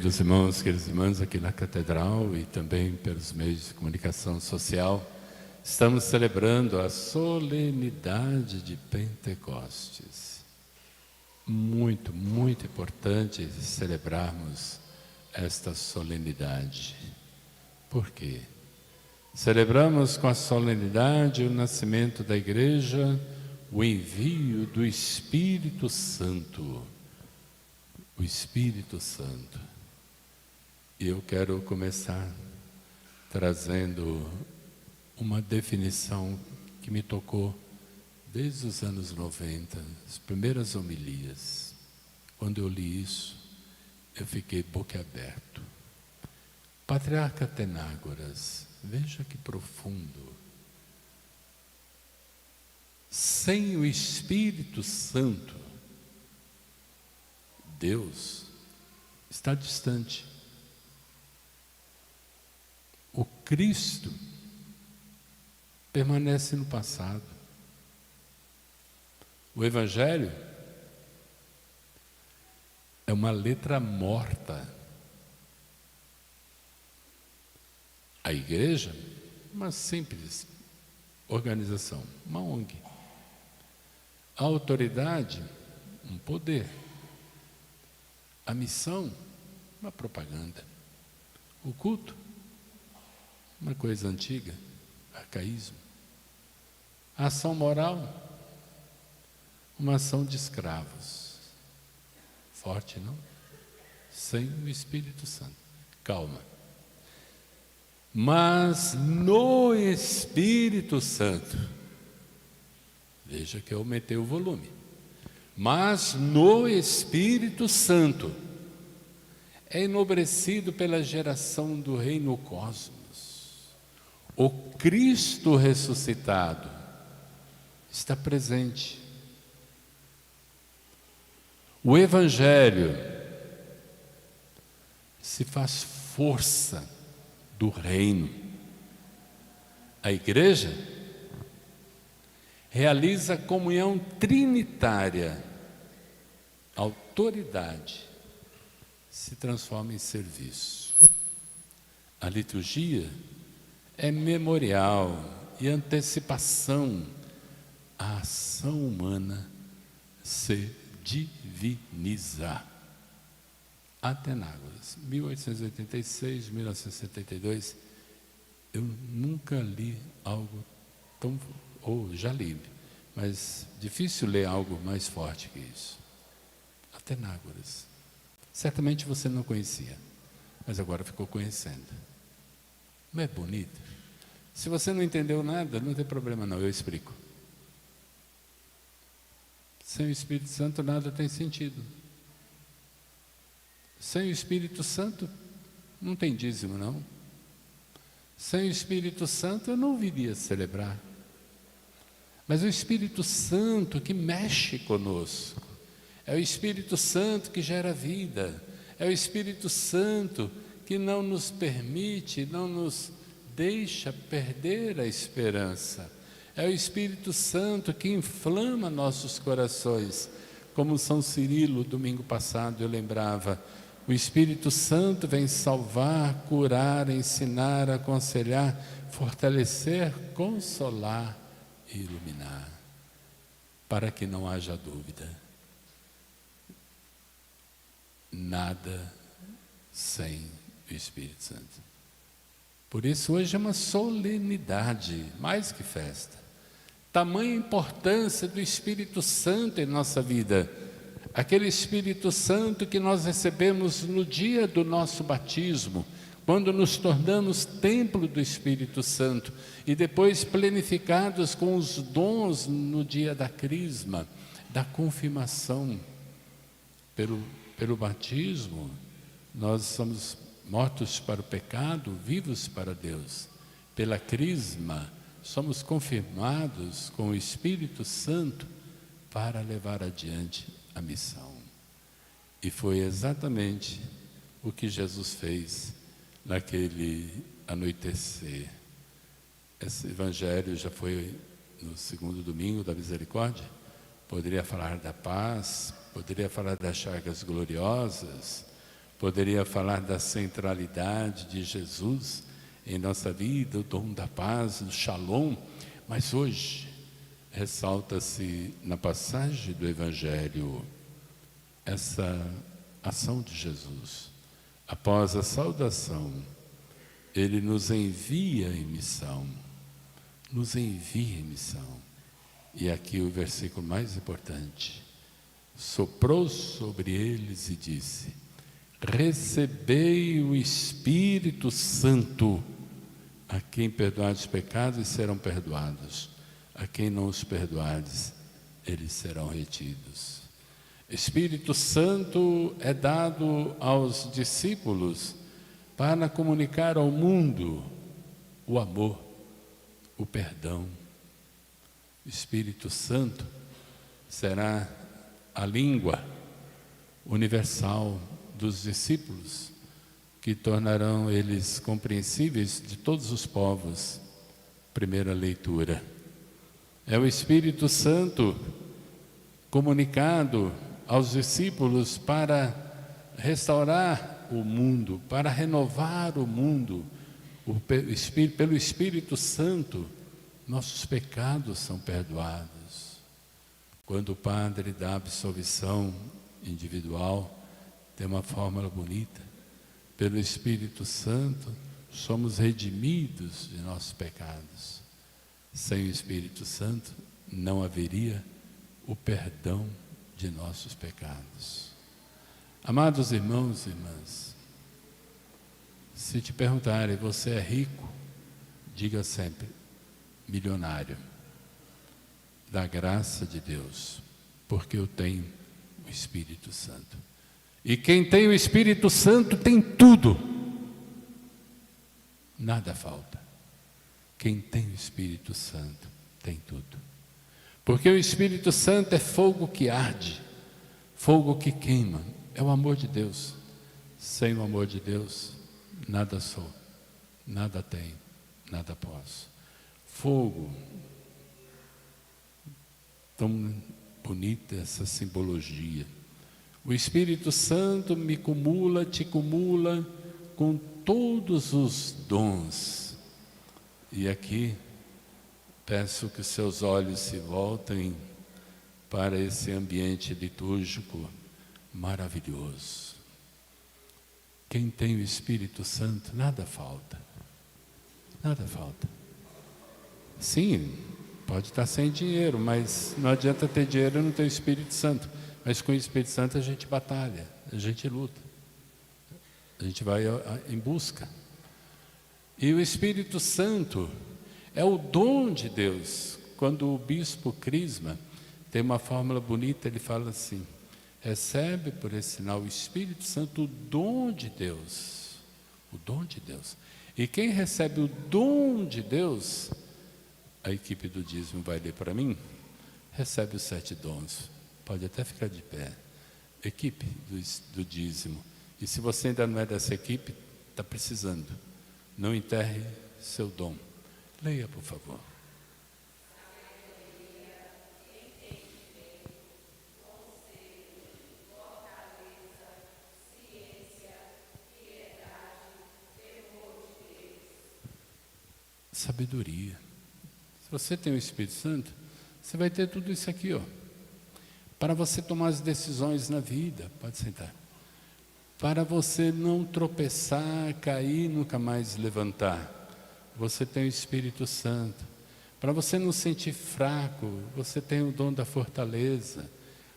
Queridos irmãos, queridas irmãs, aqui na Catedral e também pelos meios de comunicação social, estamos celebrando a solenidade de Pentecostes. Muito, muito importante celebrarmos esta solenidade. Por quê? Celebramos com a solenidade o nascimento da Igreja, o envio do Espírito Santo. O Espírito Santo. E eu quero começar trazendo uma definição que me tocou desde os anos 90, as primeiras homilias. Quando eu li isso, eu fiquei boquiaberto. Patriarca Atenágoras, veja que profundo. Sem o Espírito Santo, Deus está distante. O Cristo permanece no passado. O Evangelho é uma letra morta. A igreja, uma simples organização, uma ONG. A autoridade, um poder. A missão, uma propaganda. O culto, uma coisa antiga, arcaísmo. A ação moral, uma ação de escravos. Forte, não? Sem o Espírito Santo. Calma. Mas no Espírito Santo, veja que eu aumentei o volume. Mas no Espírito Santo é enobrecido pela geração do reino cosmos. O Cristo ressuscitado está presente. O Evangelho se faz força do reino. A igreja realiza a comunhão trinitária. A autoridade se transforma em serviço. A liturgia é memorial e antecipação. A ação humana se diviniza. Atenágoras, 1886, 1972. Eu nunca li algo tão... ou já li, mas difícil ler algo mais forte que isso. Atenágoras. Certamente você não conhecia, mas agora ficou conhecendo. Não é bonito? Se você não entendeu nada, não tem problema não, eu explico. Sem o Espírito Santo nada tem sentido. Sem o Espírito Santo não tem dízimo não. Sem o Espírito Santo eu não viria celebrar. Mas o Espírito Santo que mexe conosco, é o Espírito Santo que gera vida, é o Espírito Santo que não nos permite, não nos deixa perder a esperança, é o Espírito Santo que inflama nossos corações, como São Cirilo, domingo passado, eu lembrava, o Espírito Santo vem salvar, curar, ensinar, aconselhar, fortalecer, consolar e iluminar, para que não haja dúvida. Nada sem o Espírito Santo. Por isso hoje é uma solenidade, mais que festa. Tamanha importância do Espírito Santo em nossa vida. Aquele Espírito Santo que nós recebemos no dia do nosso batismo, quando nos tornamos templo do Espírito Santo e depois plenificados com os dons no dia da crisma, da confirmação. Pelo batismo, nós somos mortos para o pecado, vivos para Deus. Pela crisma, somos confirmados com o Espírito Santo para levar adiante a missão. E foi exatamente o que Jesus fez naquele anoitecer. Esse evangelho já foi no segundo domingo da misericórdia. Poderia falar da paz, poderia falar das chagas gloriosas, Poderia falar da centralidade de Jesus em nossa vida, o dom da paz, do shalom, mas hoje ressalta-se na passagem do Evangelho essa ação de Jesus. Após a saudação, Ele nos envia em missão, nos envia em missão. E aqui o versículo mais importante: soprou sobre eles e disse: recebei o Espírito Santo. A quem perdoardes os pecados, serão perdoados. A quem não os perdoardes, eles serão retidos. Espírito Santo é dado aos discípulos para comunicar ao mundo o amor, o perdão. O Espírito Santo será a língua universal dos discípulos, que tornarão eles compreensíveis de todos os povos. Primeira leitura. É o Espírito Santo comunicado aos discípulos para restaurar o mundo, para renovar o mundo. Pelo Espírito Santo, nossos pecados são perdoados. Quando o Padre dá absolvição individual, tem uma fórmula bonita: pelo Espírito Santo somos redimidos de nossos pecados. Sem o Espírito Santo não haveria o perdão de nossos pecados. Amados irmãos e irmãs, se te perguntarem: você é rico? Diga sempre: milionário, da graça de Deus, porque eu tenho o Espírito Santo. E quem tem o Espírito Santo tem tudo, nada falta. Quem tem o Espírito Santo tem tudo, porque o Espírito Santo é fogo que arde, fogo que queima, é o amor de Deus. Sem o amor de Deus, nada sou, nada tenho, nada posso. Fogo, tão bonita essa simbologia. O Espírito Santo me cumula, te cumula com todos os dons. E aqui peço que seus olhos se voltem para esse ambiente litúrgico maravilhoso. Quem tem o Espírito Santo, nada falta. Nada falta. Sim, pode estar sem dinheiro, mas não adianta ter dinheiro e não ter o Espírito Santo. Mas com o Espírito Santo a gente batalha, a gente luta, a gente vai em busca. E o Espírito Santo é o dom de Deus. Quando o bispo Crisma tem uma fórmula bonita, ele fala assim: recebe por esse sinal o Espírito Santo, o dom de Deus. O dom de Deus. E quem recebe o dom de Deus, a equipe do dízimo vai ler para mim, recebe os 7 dons. Pode até ficar de pé. Equipe do dízimo. E se você ainda não é dessa equipe, está precisando. Não enterre seu dom. Leia, por favor. Sabedoria. Se você tem o Espírito Santo, você vai ter tudo isso aqui, ó. Para você tomar as decisões na vida, pode sentar. Para você não tropeçar, cair, nunca mais levantar, você tem o Espírito Santo. Para você não sentir fraco, você tem o dom da fortaleza.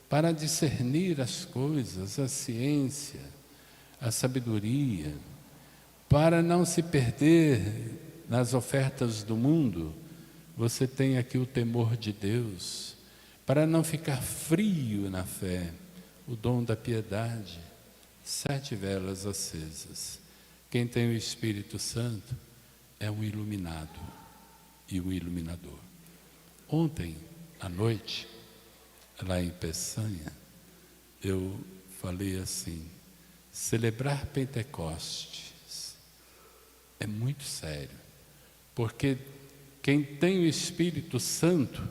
Para discernir as coisas, a ciência, a sabedoria. Para não se perder nas ofertas do mundo, você tem aqui o temor de Deus. Para não ficar frio na fé, o dom da piedade, 7 velas acesas. Quem tem o Espírito Santo é um iluminado e um iluminador. Ontem à noite, lá em Peçanha, eu falei assim: celebrar Pentecostes é muito sério, porque quem tem o Espírito Santo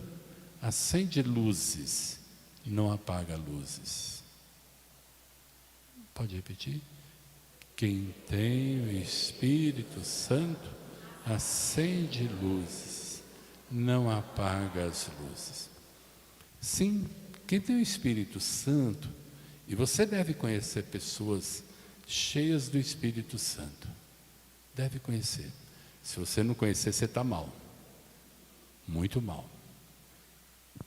acende luzes e não apaga luzes. Pode repetir? Quem tem o Espírito Santo acende luzes, não apaga as luzes. Sim, quem tem o Espírito Santo, e você deve conhecer pessoas cheias do Espírito Santo. Deve conhecer. Se você não conhecer, você está mal. Muito mal.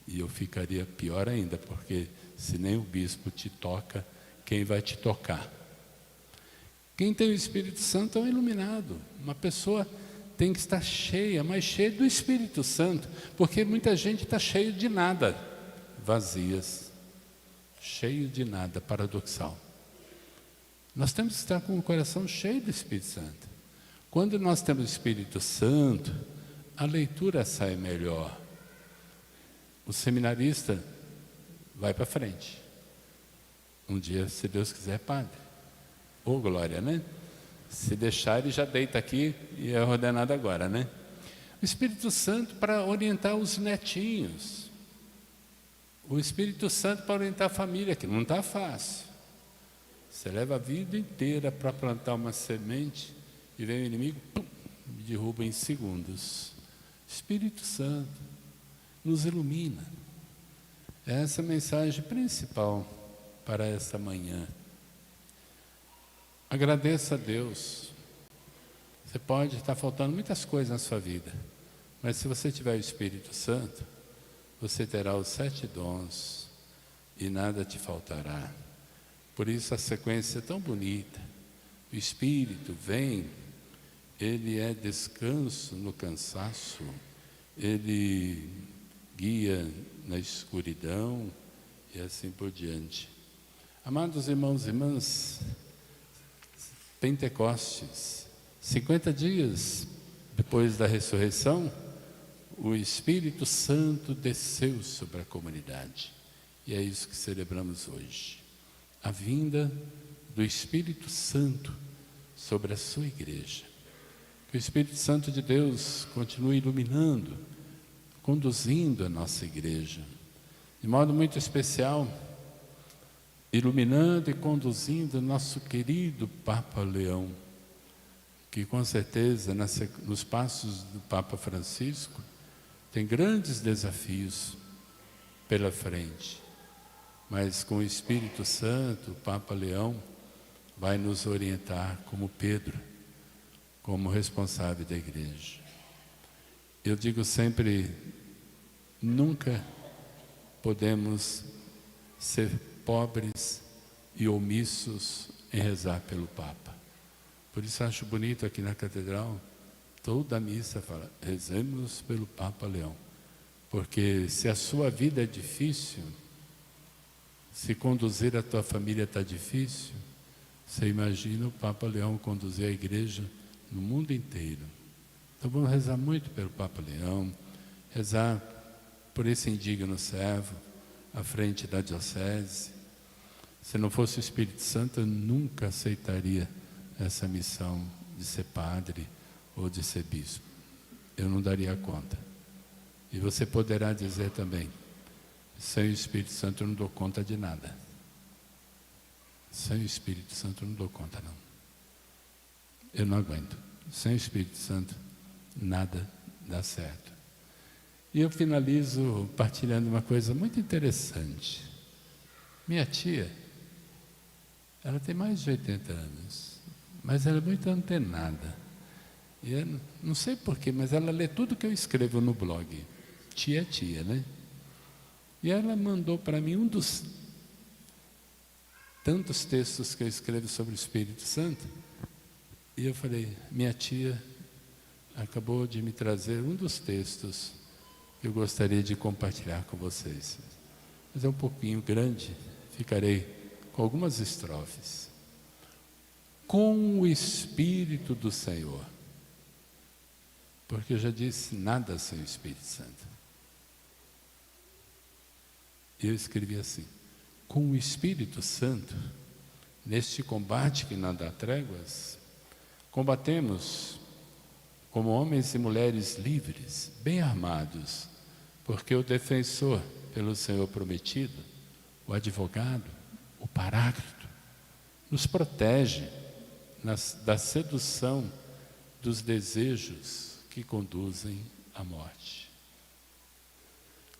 E eu ficaria pior ainda, porque se nem o bispo te toca, quem vai te tocar? Quem tem o Espírito Santo é um iluminado. Uma pessoa tem que estar cheia, mas cheia do Espírito Santo, porque muita gente está cheia de nada, vazias, cheio de nada, paradoxal. Nós temos que estar com o coração cheio do Espírito Santo. Quando nós temos o Espírito Santo, a leitura sai melhor. O seminarista vai para frente. Um dia, se Deus quiser, padre. Ô, glória, né? Se deixar, ele já deita aqui e é ordenado agora, né? O Espírito Santo para orientar os netinhos. O Espírito Santo para orientar a família, que não está fácil. Você leva a vida inteira para plantar uma semente e vem o inimigo, pum, me derruba em segundos. Espírito Santo nos ilumina. Essa é a mensagem principal para esta manhã. Agradeça a Deus. Você pode estar faltando muitas coisas na sua vida, mas se você tiver o Espírito Santo, você terá os 7 dons e nada te faltará. Por isso a sequência é tão bonita. O Espírito vem, ele é descanso no cansaço, ele guia na escuridão e assim por diante. Amados irmãos e irmãs, Pentecostes, 50 dias depois da ressurreição, o Espírito Santo desceu sobre a comunidade. E é isso que celebramos hoje. A vinda do Espírito Santo sobre a sua igreja. Que o Espírito Santo de Deus continue iluminando, conduzindo a nossa igreja. De modo muito especial, iluminando e conduzindo nosso querido Papa Leão, que com certeza nos passos do Papa Francisco tem grandes desafios pela frente, mas com o Espírito Santo, o Papa Leão vai nos orientar como Pedro, como responsável da igreja. Eu digo sempre, nunca podemos ser pobres e omissos em rezar pelo Papa. Por isso acho bonito aqui na catedral, toda a missa fala, rezemos pelo Papa Leão. Porque se a sua vida é difícil, se conduzir a tua família está difícil, você imagina o Papa Leão conduzir a igreja no mundo inteiro. Então vamos rezar muito pelo Papa Leão, rezar por esse indigno servo à frente da diocese. Se não fosse o Espírito Santo, eu nunca aceitaria essa missão de ser padre ou de ser bispo. Eu não daria conta. E você poderá dizer também, sem o Espírito Santo eu não dou conta de nada. Sem o Espírito Santo eu não dou conta, não. Eu não aguento. Sem o Espírito Santo, nada dá certo. E eu finalizo partilhando uma coisa muito interessante. Minha tia, ela tem mais de 80 anos, mas ela é muito antenada. E eu não sei porquê, mas ela lê tudo que eu escrevo no blog. Tia é tia, né? E ela mandou para mim um dos tantos textos que eu escrevo sobre o Espírito Santo. E eu falei, minha tia acabou de me trazer um dos textos que eu gostaria de compartilhar com vocês. Mas é um pouquinho grande, ficarei com algumas estrofes. Com o Espírito do Senhor. Porque eu já disse, nada sem o Espírito Santo. Eu escrevi assim, com o Espírito Santo, neste combate que não dá tréguas, combatemos como homens e mulheres livres, bem armados, porque o defensor pelo Senhor prometido, o advogado, o paráclito, nos protege da sedução dos desejos que conduzem à morte.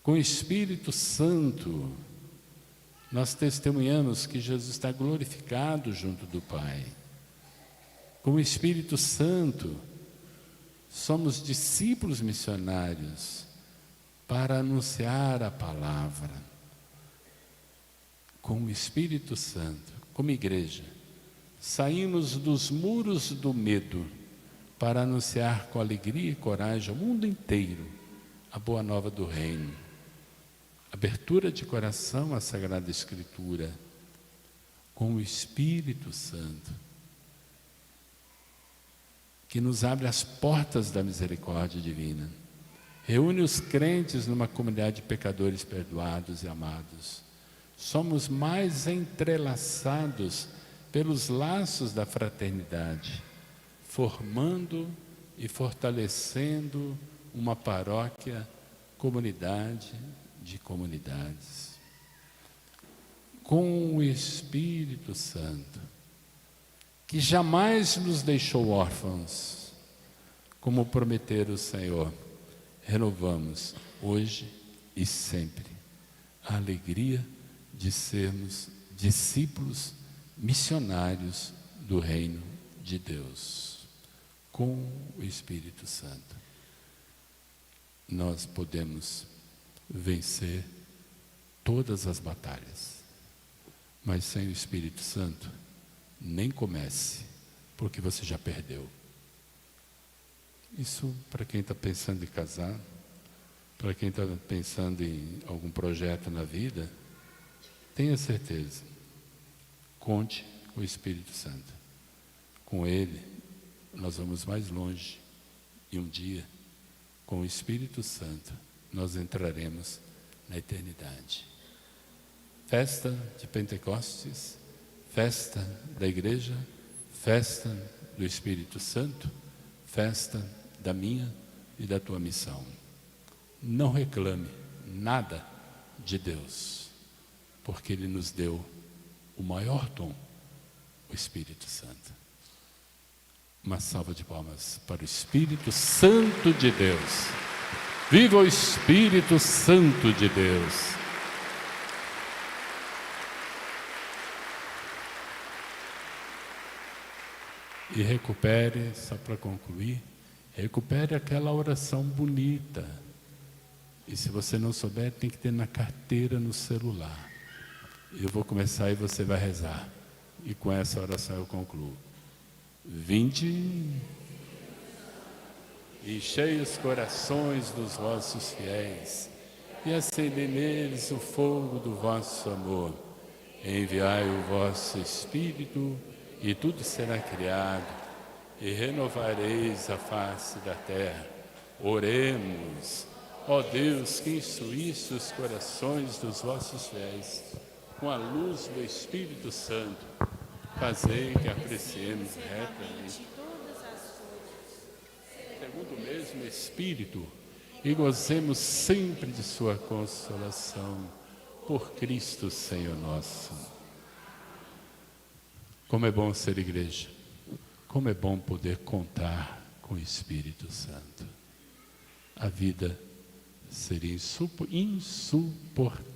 Com o Espírito Santo, nós testemunhamos que Jesus está glorificado junto do Pai. Com o Espírito Santo, somos discípulos missionários para anunciar a palavra. Com o Espírito Santo, como igreja, saímos dos muros do medo para anunciar com alegria e coragem ao mundo inteiro a boa nova do reino. Abertura de coração à Sagrada Escritura, com o Espírito Santo, que nos abre as portas da misericórdia divina, reúne os crentes numa comunidade de pecadores perdoados e amados. Somos mais entrelaçados pelos laços da fraternidade, formando e fortalecendo uma paróquia, comunidade de comunidades. Com o Espírito Santo, que jamais nos deixou órfãos, como prometeu o Senhor, renovamos hoje e sempre a alegria de sermos discípulos missionários do reino de Deus. Com o Espírito Santo, nós podemos vencer todas as batalhas, mas sem o Espírito Santo, nem comece, porque você já perdeu. Isso para quem está pensando em casar, para quem está pensando em algum projeto na vida, tenha certeza, conte com o Espírito Santo. Com Ele, nós vamos mais longe, e um dia, com o Espírito Santo, nós entraremos na eternidade. Festa de Pentecostes, festa da igreja, festa do Espírito Santo, festa da minha e da tua missão. Não reclame nada de Deus, porque Ele nos deu o maior dom, o Espírito Santo. Uma salva de palmas para o Espírito Santo de Deus. Viva o Espírito Santo de Deus! E recupere, só para concluir, recupere aquela oração bonita. E se você não souber, tem que ter na carteira, no celular. Eu vou começar e você vai rezar. E com essa oração eu concluo. Vinde e enchei os corações dos vossos fiéis, e acendei neles o fogo do vosso amor. Enviai o vosso Espírito, e tudo será criado, e renovareis a face da terra. Oremos. Ó Deus, que instruísse os corações dos vossos fiéis, com a luz do Espírito Santo, fazei que apreciemos retamente segundo o mesmo Espírito, e gozemos sempre de sua consolação, por Cristo Senhor nosso. Como é bom ser igreja, como é bom poder contar com o Espírito Santo. A vida seria insuportável